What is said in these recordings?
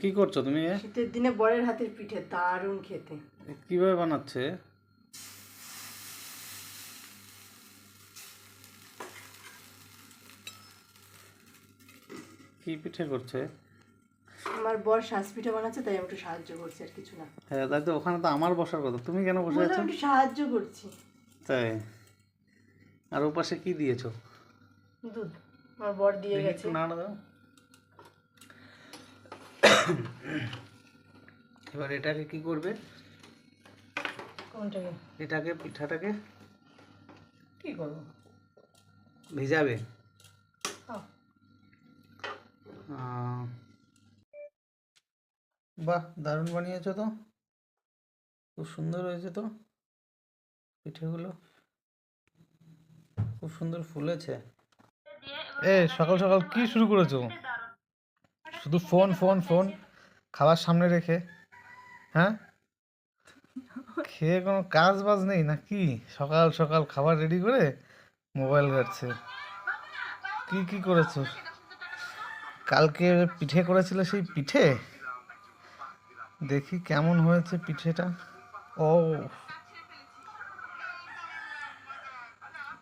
কি করছো তুমি? শীতের দিনে বরের হাতের পিঠে দারুণ খেতে। কিভাবে বানাচ্ছে? কি পিঠে করছে? আমার বর শাঁস পিঠে বানাচ্ছে, তাই আমি একটু সাহায্য করছি, আর কিছু না। হ্যাঁ, তাই তো। ওখানে তো আমার বসার কথা, তুমি কেন বসে আছো? একটু সাহায্য করছি। তাই? আর ওপাশে কি দিয়েছো? দুধ আমার বর দিয়ে গেছে। একটু নাড়া দাও। এবার এটাকে কি করবে? কোনটাকে? এটাকে, পিঠাটাকে কি করবো? ভিজাবে। হ্যাঁ। বাহ, দারুণ বানিয়েছো তো। খুব সুন্দর হয়েছে তো পিঠেগুলো, খুব সুন্দর ফুলেছে। সকাল সকাল কি শুরু করেছো? শুধু ফোন ফোন ফোন, খাবার সামনে রেখে। হ্যাঁ, খেয়ে কোনো কাজ বাজ নেই নাকি? সকাল সকাল খাবার রেডি করে মোবাইল ঘাটছে। কি কি করেছো? কালকে পিঠে করেছিলে, সেই পিঠে দেখি কেমন হয়েছে পিঠেটা। ও,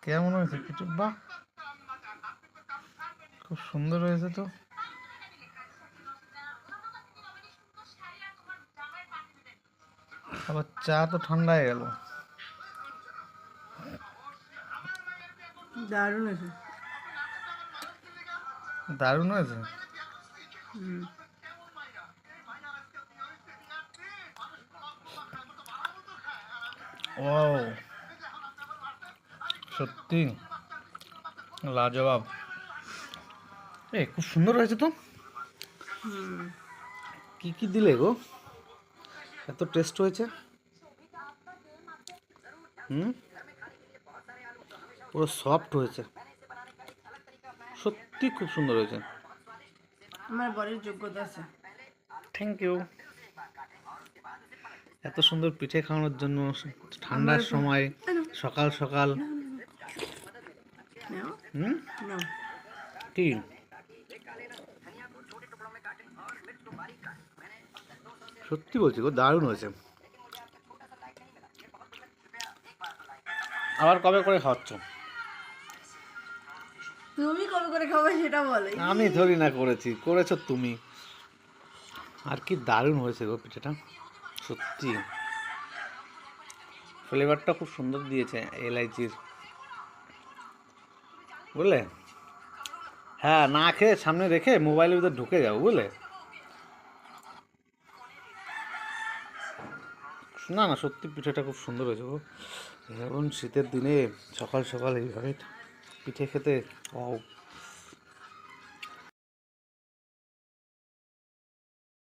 কেমন হয়েছে পিঠে? বাহ, খুব সুন্দর হয়েছে তো। আবার চা তো ঠান্ডা হয়ে গেল। দারুণ হয়েছে। দারুণ হয়েছে। ও, সত্যি লাজবাব। খুব সুন্দর হয়েছে তো। কি কি দিলে গো? এত টেস্ট হয়েছে। পুরো সফট হয়েছে, সত্যি খুব সুন্দর হয়েছে। আমার বরের যোগ্যতা আছে। Thank you. এত সুন্দর পিঠে খাওয়ানোর জন্য ঠান্ডার সময় সকাল সকাল। কি সত্যি বলছি গো, দারুণ হয়েছে। আবার কবে করে খাওয়াচ্ছ? তুমি কবে করে খাবে সেটা বলো। আমি ধরি না করেছি, করেছো তুমি। আর কি দারুণ হয়েছে গো পিঠেটা, সত্যি। ফ্লেভারটা খুব সুন্দর দিয়েছে এলাইচির, বুঝলে? হ্যাঁ, না খেয়ে সামনে রেখে মোবাইলের ভিতর ঢুকে যাও, বুঝলে? না না, সত্যি পিঠেটা খুব সুন্দর হয়েছে গো। এখন শীতের দিনে সকাল সকাল এইভাবে পিঠে খেতে, ও